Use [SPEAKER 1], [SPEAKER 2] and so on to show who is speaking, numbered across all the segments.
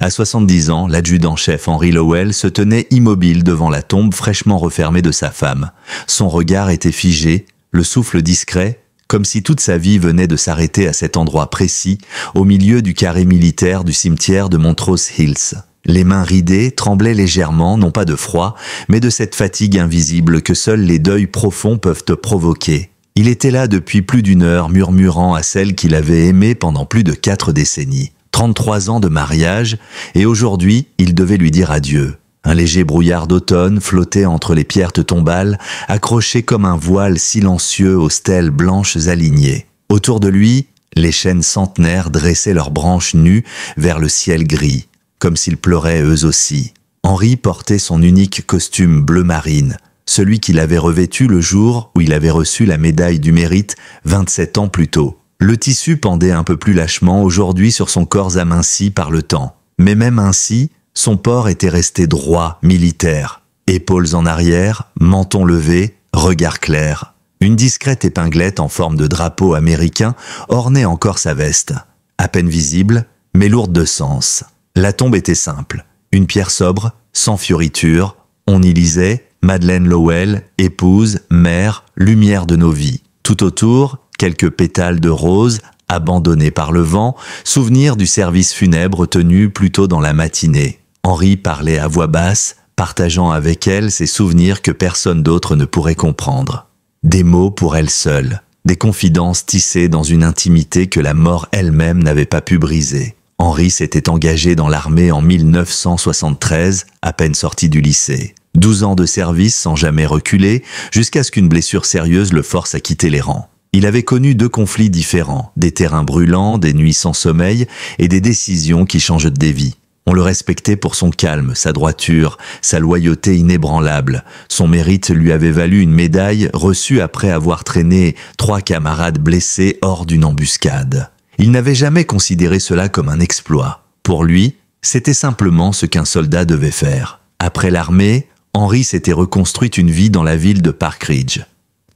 [SPEAKER 1] À 70 ans, l'adjudant-chef Henry Lowell se tenait immobile devant la tombe fraîchement refermée de sa femme. Son regard était figé, le souffle discret, comme si toute sa vie venait de s'arrêter à cet endroit précis, au milieu du carré militaire du cimetière de Montrose Hills. Les mains ridées tremblaient légèrement, non pas de froid, mais de cette fatigue invisible que seuls les deuils profonds peuvent te provoquer. Il était là depuis plus d'une heure, murmurant à celle qu'il avait aimée pendant plus de 4 décennies. 33 ans de mariage, et aujourd'hui, il devait lui dire adieu. Un léger brouillard d'automne flottait entre les pierres tombales, accroché comme un voile silencieux aux stèles blanches alignées. Autour de lui, les chênes centenaires dressaient leurs branches nues vers le ciel gris, comme s'ils pleuraient eux aussi. Henry portait son unique costume bleu marine, celui qu'il avait revêtu le jour où il avait reçu la médaille du mérite 27 ans plus tôt. Le tissu pendait un peu plus lâchement aujourd'hui sur son corps aminci par le temps. Mais même ainsi, son port était resté droit, militaire. Épaules en arrière, menton levé, regard clair. Une discrète épinglette en forme de drapeau américain ornait encore sa veste. À peine visible, mais lourde de sens. La tombe était simple. Une pierre sobre, sans fioriture. On y lisait « Madeleine Lowell, épouse, mère, lumière de nos vies ». Tout autour, quelques pétales de roses, abandonnés par le vent, souvenirs du service funèbre tenu plus tôt dans la matinée. Henry parlait à voix basse, partageant avec elle ces souvenirs que personne d'autre ne pourrait comprendre. Des mots pour elle seule, des confidences tissées dans une intimité que la mort elle-même n'avait pas pu briser. Henry s'était engagé dans l'armée en 1973, à peine sorti du lycée. 12 ans de service sans jamais reculer, jusqu'à ce qu'une blessure sérieuse le force à quitter les rangs. Il avait connu 2 conflits différents, des terrains brûlants, des nuits sans sommeil et des décisions qui changent des vies. On le respectait pour son calme, sa droiture, sa loyauté inébranlable. Son mérite lui avait valu une médaille reçue après avoir traîné 3 camarades blessés hors d'une embuscade. Il n'avait jamais considéré cela comme un exploit. Pour lui, c'était simplement ce qu'un soldat devait faire. Après l'armée, Henry s'était reconstruit une vie dans la ville de Park Ridge.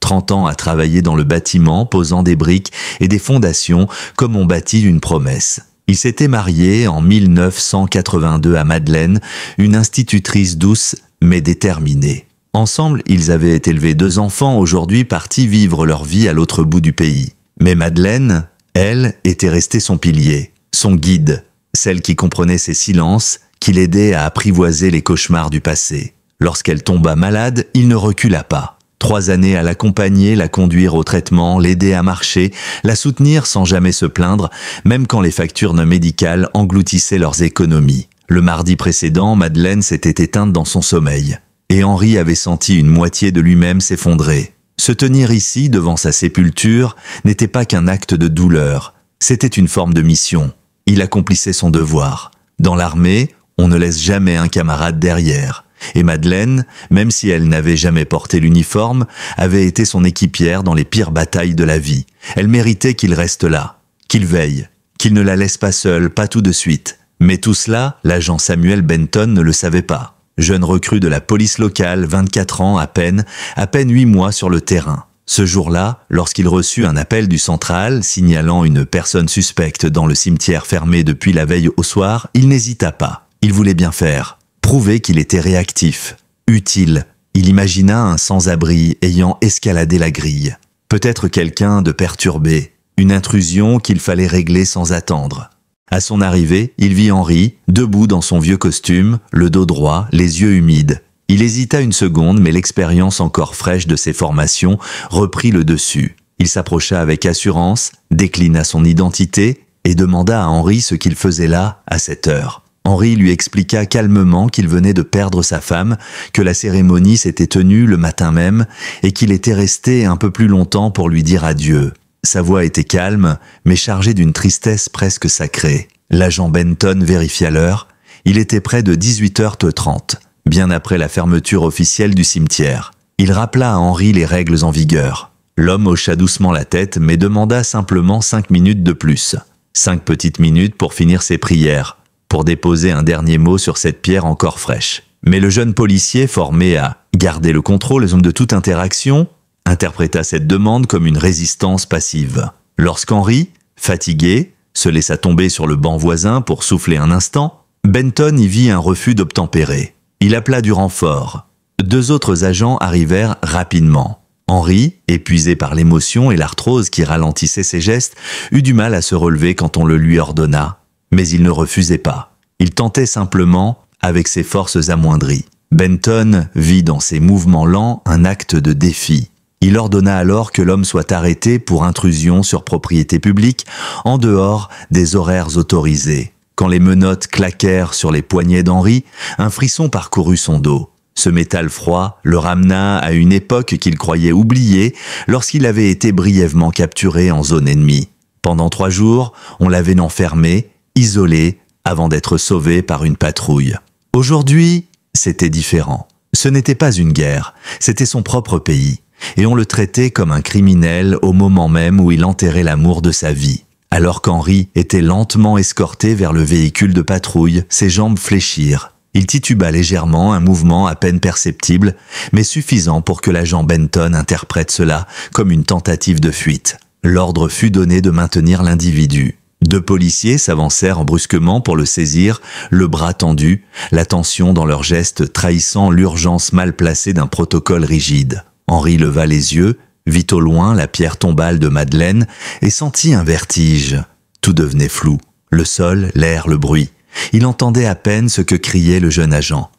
[SPEAKER 1] 30 ans à travailler dans le bâtiment, posant des briques et des fondations comme on bâtit une promesse. Il s'était marié en 1982 à Madeleine, une institutrice douce mais déterminée. Ensemble, ils avaient élevé 2 enfants, aujourd'hui partis vivre leur vie à l'autre bout du pays. Mais Madeleine, elle, était restée son pilier, son guide, celle qui comprenait ses silences, qui l'aidait à apprivoiser les cauchemars du passé. Lorsqu'elle tomba malade, il ne recula pas. 3 années à l'accompagner, la conduire au traitement, l'aider à marcher, la soutenir sans jamais se plaindre, même quand les factures non médicales engloutissaient leurs économies. Le mardi précédent, Madeleine s'était éteinte dans son sommeil, et Henry avait senti une moitié de lui-même s'effondrer. Se tenir ici, devant sa sépulture, n'était pas qu'un acte de douleur, c'était une forme de mission. Il accomplissait son devoir. Dans l'armée, on ne laisse jamais un camarade derrière. Et Madeleine, même si elle n'avait jamais porté l'uniforme, avait été son équipière dans les pires batailles de la vie. Elle méritait qu'il reste là, qu'il veille, qu'il ne la laisse pas seule, pas tout de suite. Mais tout cela, l'agent Samuel Benton ne le savait pas. Jeune recrue de la police locale, 24 ans à peine 8 mois sur le terrain. Ce jour-là, lorsqu'il reçut un appel du central signalant une personne suspecte dans le cimetière fermé depuis la veille au soir, il n'hésita pas. Il voulait bien faire. Prouver qu'il était réactif, utile. Il imagina un sans-abri ayant escaladé la grille. Peut-être quelqu'un de perturbé, une intrusion qu'il fallait régler sans attendre. À son arrivée, il vit Henry, debout dans son vieux costume, le dos droit, les yeux humides. Il hésita une seconde, mais l'expérience encore fraîche de ses formations reprit le dessus. Il s'approcha avec assurance, déclina son identité et demanda à Henry ce qu'il faisait là, à cette heure. Henry lui expliqua calmement qu'il venait de perdre sa femme, que la cérémonie s'était tenue le matin même et qu'il était resté un peu plus longtemps pour lui dire adieu. Sa voix était calme, mais chargée d'une tristesse presque sacrée. L'agent Benton vérifia l'heure. Il était près de 18h30, bien après la fermeture officielle du cimetière. Il rappela à Henry les règles en vigueur. L'homme hocha doucement la tête, mais demanda simplement 5 minutes de plus. 5 petites minutes pour finir ses prières, pour déposer un dernier mot sur cette pierre encore fraîche. Mais le jeune policier, formé à garder le contrôle de toute interaction, interpréta cette demande comme une résistance passive. Lorsqu'Henry, fatigué, se laissa tomber sur le banc voisin pour souffler un instant, Benton y vit un refus d'obtempérer. Il appela du renfort. 2 autres agents arrivèrent rapidement. Henri, épuisé par l'émotion et l'arthrose qui ralentissait ses gestes, eut du mal à se relever quand on le lui ordonna. Mais il ne refusait pas. Il tentait simplement, avec ses forces amoindries. Benton vit dans ses mouvements lents un acte de défi. Il ordonna alors que l'homme soit arrêté pour intrusion sur propriété publique en dehors des horaires autorisés. Quand les menottes claquèrent sur les poignets d'Henri, un frisson parcourut son dos. Ce métal froid le ramena à une époque qu'il croyait oubliée lorsqu'il avait été brièvement capturé en zone ennemie. Pendant 3 jours, on l'avait enfermé, isolé, avant d'être sauvé par une patrouille. Aujourd'hui, c'était différent. Ce n'était pas une guerre, c'était son propre pays. Et on le traitait comme un criminel au moment même où il enterrait l'amour de sa vie. Alors qu'Henri était lentement escorté vers le véhicule de patrouille, ses jambes fléchirent. Il tituba légèrement, un mouvement à peine perceptible, mais suffisant pour que l'agent Benton interprète cela comme une tentative de fuite. L'ordre fut donné de maintenir l'individu. 2 policiers s'avancèrent brusquement pour le saisir, le bras tendu, la tension dans leurs gestes trahissant l'urgence mal placée d'un protocole rigide. Henri leva les yeux, vit au loin la pierre tombale de Madeleine et sentit un vertige. Tout devenait flou. Le sol, l'air, le bruit. Il entendait à peine ce que criait le jeune agent.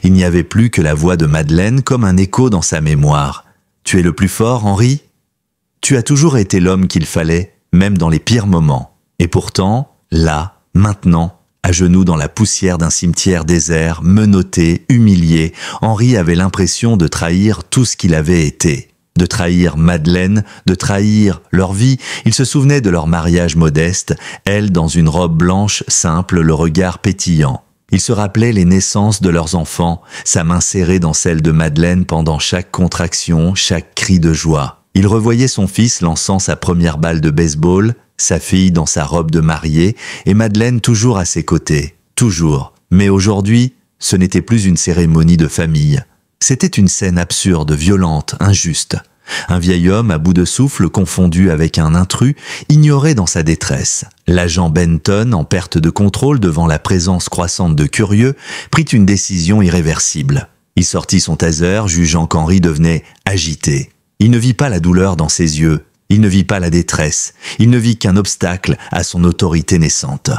[SPEAKER 1] Il n'y avait plus que la voix de Madeleine comme un écho dans sa mémoire. « Tu es le plus fort, Henri ? Tu as toujours été l'homme qu'il fallait, même dans les pires moments. Et pourtant, là, maintenant, à genoux dans la poussière d'un cimetière désert, menotté, humilié, Henri avait l'impression de trahir tout ce qu'il avait été. De trahir Madeleine, de trahir leur vie. Il se souvenait de leur mariage modeste, elle dans une robe blanche simple, le regard pétillant. Il se rappelait les naissances de leurs enfants, sa main serrée dans celle de Madeleine pendant chaque contraction, chaque cri de joie. Il revoyait son fils lançant sa première balle de baseball, sa fille dans sa robe de mariée et Madeleine toujours à ses côtés. Toujours. Mais aujourd'hui, ce n'était plus une cérémonie de famille. C'était une scène absurde, violente, injuste. Un vieil homme à bout de souffle, confondu avec un intrus, ignoré dans sa détresse. L'agent Benton, en perte de contrôle devant la présence croissante de curieux, prit une décision irréversible. Il sortit son taser, jugeant qu'Henri devenait agité. Il ne vit pas la douleur dans ses yeux. Il ne vit pas la détresse. Il ne vit qu'un obstacle à son autorité naissante.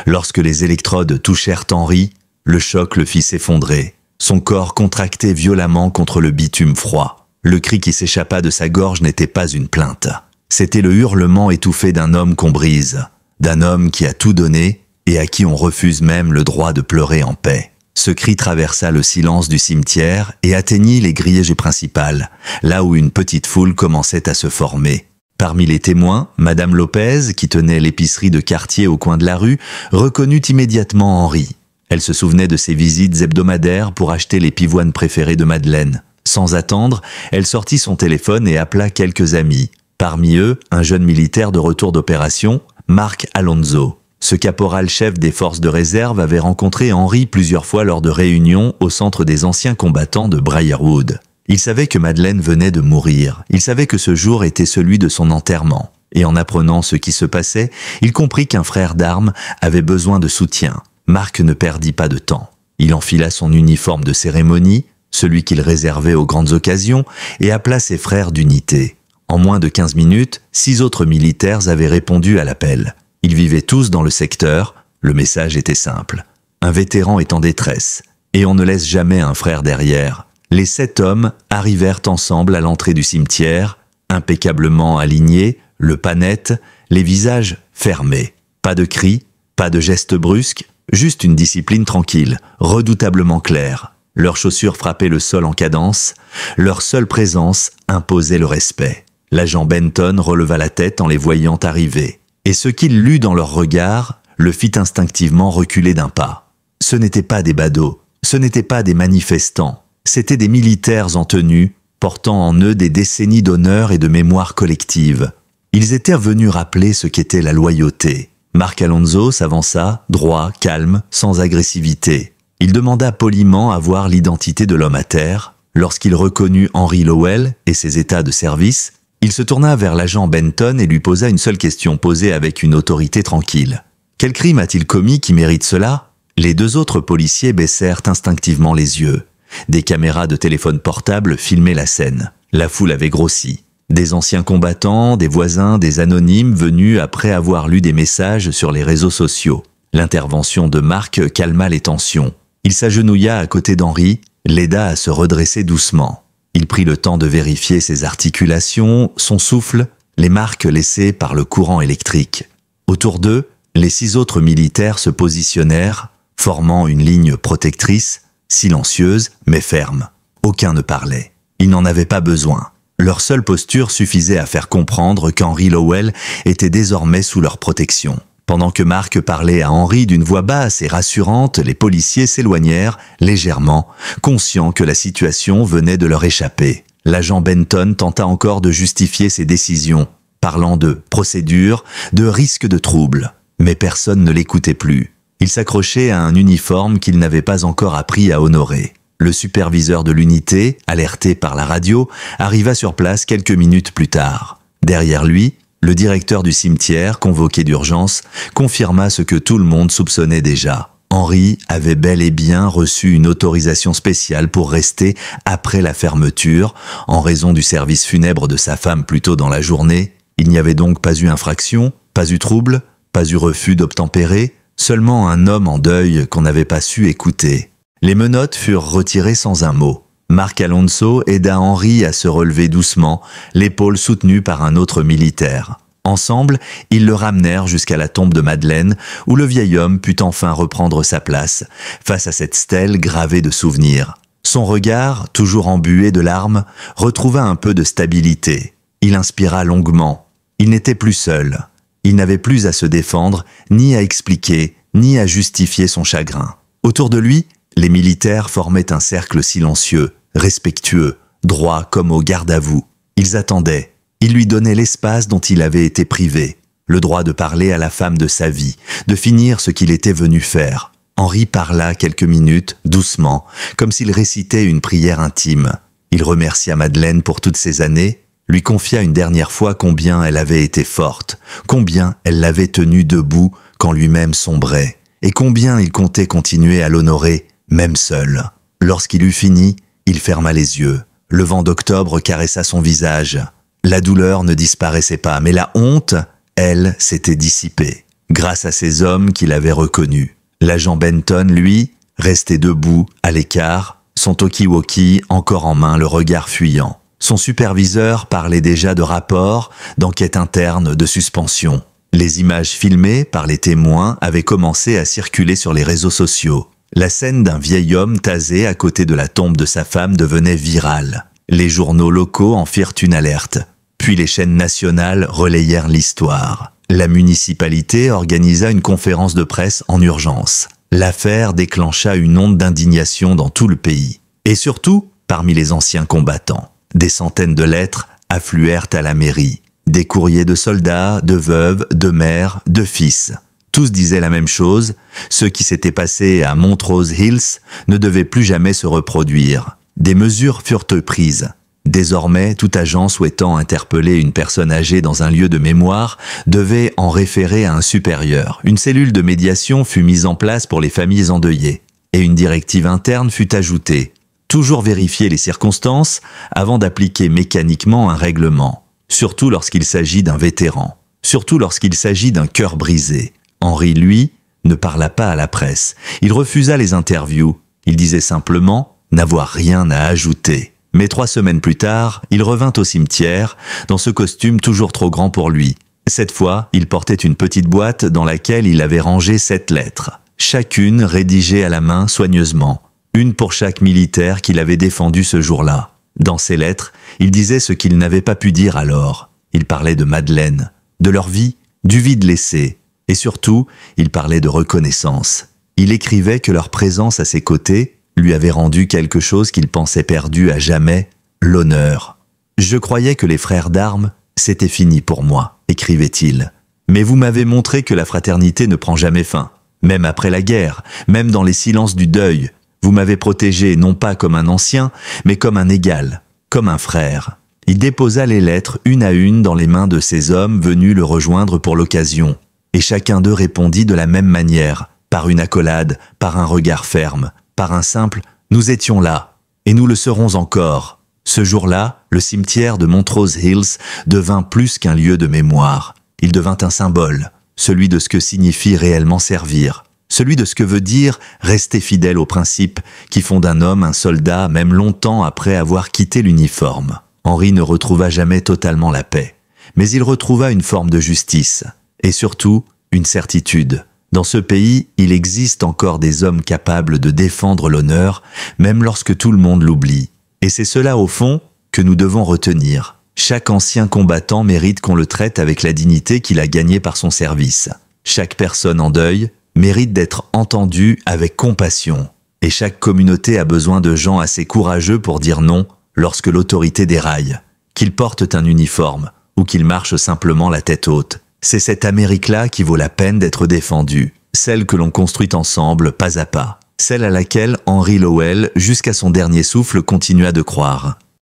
[SPEAKER 1] Lorsque les électrodes touchèrent Henri, le choc le fit s'effondrer. Son corps contractait violemment contre le bitume froid. Le cri qui s'échappa de sa gorge n'était pas une plainte. C'était le hurlement étouffé d'un homme qu'on brise, d'un homme qui a tout donné et à qui on refuse même le droit de pleurer en paix. Ce cri traversa le silence du cimetière et atteignit les grillées principales, là où une petite foule commençait à se former. Parmi les témoins, Madame Lopez, qui tenait l'épicerie de quartier au coin de la rue, reconnut immédiatement Henri. Elle se souvenait de ses visites hebdomadaires pour acheter les pivoines préférées de Madeleine. Sans attendre, elle sortit son téléphone et appela quelques amis. Parmi eux, un jeune militaire de retour d'opération, Marc Alonso. Ce caporal-chef des forces de réserve avait rencontré Henri plusieurs fois lors de réunions au centre des anciens combattants de Briarwood. Il savait que Madeleine venait de mourir. Il savait que ce jour était celui de son enterrement. Et en apprenant ce qui se passait, il comprit qu'un frère d'armes avait besoin de soutien. Marc ne perdit pas de temps. Il enfila son uniforme de cérémonie, celui qu'il réservait aux grandes occasions, et appela ses frères d'unité. En moins de 15 minutes, 6 autres militaires avaient répondu à l'appel. Ils vivaient tous dans le secteur, le message était simple. Un vétéran est en détresse, et on ne laisse jamais un frère derrière. Les 7 hommes arrivèrent ensemble à l'entrée du cimetière, impeccablement alignés, le pas net, les visages fermés. Pas de cris, pas de gestes brusques, juste une discipline tranquille, redoutablement claire. Leurs chaussures frappaient le sol en cadence, leur seule présence imposait le respect. L'agent Benton releva la tête en les voyant arriver. Et ce qu'il lut dans leur regard le fit instinctivement reculer d'un pas. Ce n'étaient pas des badauds, ce n'étaient pas des manifestants, c'étaient des militaires en tenue, portant en eux des décennies d'honneur et de mémoire collective. Ils étaient venus rappeler ce qu'était la loyauté. Marc Alonso s'avança, droit, calme, sans agressivité. Il demanda poliment à voir l'identité de l'homme à terre. Lorsqu'il reconnut Henri Lowell et ses états de service, il se tourna vers l'agent Benton et lui posa une seule question posée avec une autorité tranquille. « Quel crime a-t-il commis qui mérite cela ? Les deux autres policiers baissèrent instinctivement les yeux. Des caméras de téléphone portable filmaient la scène. La foule avait grossi. Des anciens combattants, des voisins, des anonymes venus après avoir lu des messages sur les réseaux sociaux. L'intervention de Marc calma les tensions. Il s'agenouilla à côté d'Henri, l'aida à se redresser doucement. Il prit le temps de vérifier ses articulations, son souffle, les marques laissées par le courant électrique. Autour d'eux, les 6 autres militaires se positionnèrent, formant une ligne protectrice, silencieuse mais ferme. Aucun ne parlait. Ils n'en avaient pas besoin. Leur seule posture suffisait à faire comprendre qu'Henri Lowell était désormais sous leur protection. Pendant que Marc parlait à Henri d'une voix basse et rassurante, les policiers s'éloignèrent légèrement, conscients que la situation venait de leur échapper. L'agent Benton tenta encore de justifier ses décisions, parlant de procédure, de risque de trouble. Mais personne ne l'écoutait plus. Il s'accrochait à un uniforme qu'il n'avait pas encore appris à honorer. Le superviseur de l'unité, alerté par la radio, arriva sur place quelques minutes plus tard. Derrière lui, le directeur du cimetière, convoqué d'urgence, confirma ce que tout le monde soupçonnait déjà. Henri avait bel et bien reçu une autorisation spéciale pour rester après la fermeture, en raison du service funèbre de sa femme plus tôt dans la journée. Il n'y avait donc pas eu infraction, pas eu trouble, pas eu refus d'obtempérer, seulement un homme en deuil qu'on n'avait pas su écouter. Les menottes furent retirées sans un mot. Marc Alonso aida Henri à se relever doucement, l'épaule soutenue par un autre militaire. Ensemble, ils le ramenèrent jusqu'à la tombe de Madeleine, où le vieil homme put enfin reprendre sa place, face à cette stèle gravée de souvenirs. Son regard, toujours embué de larmes, retrouva un peu de stabilité. Il inspira longuement. Il n'était plus seul. Il n'avait plus à se défendre, ni à expliquer, ni à justifier son chagrin. Autour de lui, les militaires formaient un cercle silencieux, respectueux, droit comme au garde-à-vous. Ils attendaient. Ils lui donnaient l'espace dont il avait été privé, le droit de parler à la femme de sa vie, de finir ce qu'il était venu faire. Henri parla quelques minutes, doucement, comme s'il récitait une prière intime. Il remercia Madeleine pour toutes ces années, lui confia une dernière fois combien elle avait été forte, combien elle l'avait tenu debout quand lui-même sombrait, et combien il comptait continuer à l'honorer, même seul. Lorsqu'il eut fini, il ferma les yeux. Le vent d'octobre caressa son visage. La douleur ne disparaissait pas, mais la honte, elle, s'était dissipée, grâce à ces hommes qu'il avait reconnus. L'agent Benton, lui, restait debout, à l'écart, son talkie-walkie encore en main, le regard fuyant. Son superviseur parlait déjà de rapports, d'enquêtes internes, de suspension. Les images filmées par les témoins avaient commencé à circuler sur les réseaux sociaux. La scène d'un vieil homme tasé à côté de la tombe de sa femme devenait virale. Les journaux locaux en firent une alerte. Puis les chaînes nationales relayèrent l'histoire. La municipalité organisa une conférence de presse en urgence. L'affaire déclencha une onde d'indignation dans tout le pays. Et surtout, parmi les anciens combattants. Des centaines de lettres affluèrent à la mairie. Des courriers de soldats, de veuves, de mères, de fils. Tous disaient la même chose, ce qui s'était passé à Montrose Hills ne devait plus jamais se reproduire. Des mesures furent prises. Désormais, tout agent souhaitant interpeller une personne âgée dans un lieu de mémoire devait en référer à un supérieur. Une cellule de médiation fut mise en place pour les familles endeuillées, et une directive interne fut ajoutée. Toujours vérifier les circonstances avant d'appliquer mécaniquement un règlement, surtout lorsqu'il s'agit d'un vétéran, surtout lorsqu'il s'agit d'un cœur brisé. Henri, lui, ne parla pas à la presse. Il refusa les interviews. Il disait simplement n'avoir rien à ajouter. Mais 3 semaines plus tard, il revint au cimetière, dans ce costume toujours trop grand pour lui. Cette fois, il portait une petite boîte dans laquelle il avait rangé 7 lettres, chacune rédigée à la main soigneusement, une pour chaque militaire qu'il avait défendu ce jour-là. Dans ces lettres, il disait ce qu'il n'avait pas pu dire alors. Il parlait de Madeleine, de leur vie, du vide laissé, et surtout, il parlait de reconnaissance. Il écrivait que leur présence à ses côtés lui avait rendu quelque chose qu'il pensait perdu à jamais, l'honneur. « Je croyais que les frères d'armes, c'était fini pour moi », écrivait-il. « Mais vous m'avez montré que la fraternité ne prend jamais fin. Même après la guerre, même dans les silences du deuil, vous m'avez protégé non pas comme un ancien, mais comme un égal, comme un frère. » Il déposa les lettres une à une dans les mains de ces hommes venus le rejoindre pour l'occasion. Et chacun d'eux répondit de la même manière, par une accolade, par un regard ferme, par un simple « nous étions là, et nous le serons encore ». Ce jour-là, le cimetière de Montrose Hills devint plus qu'un lieu de mémoire. Il devint un symbole, celui de ce que signifie réellement servir, celui de ce que veut dire rester fidèle aux principes qui font d'un homme un soldat même longtemps après avoir quitté l'uniforme. Henry ne retrouva jamais totalement la paix, mais il retrouva une forme de justice, et surtout une certitude. Dans ce pays, il existe encore des hommes capables de défendre l'honneur, même lorsque tout le monde l'oublie. Et c'est cela, au fond, que nous devons retenir. Chaque ancien combattant mérite qu'on le traite avec la dignité qu'il a gagnée par son service. Chaque personne en deuil mérite d'être entendue avec compassion. Et chaque communauté a besoin de gens assez courageux pour dire non lorsque l'autorité déraille. Qu'ils portent un uniforme ou qu'ils marchent simplement la tête haute. C'est cette Amérique-là qui vaut la peine d'être défendue. Celle que l'on construit ensemble, pas à pas. Celle à laquelle Henry Lowell, jusqu'à son dernier souffle, continua de croire.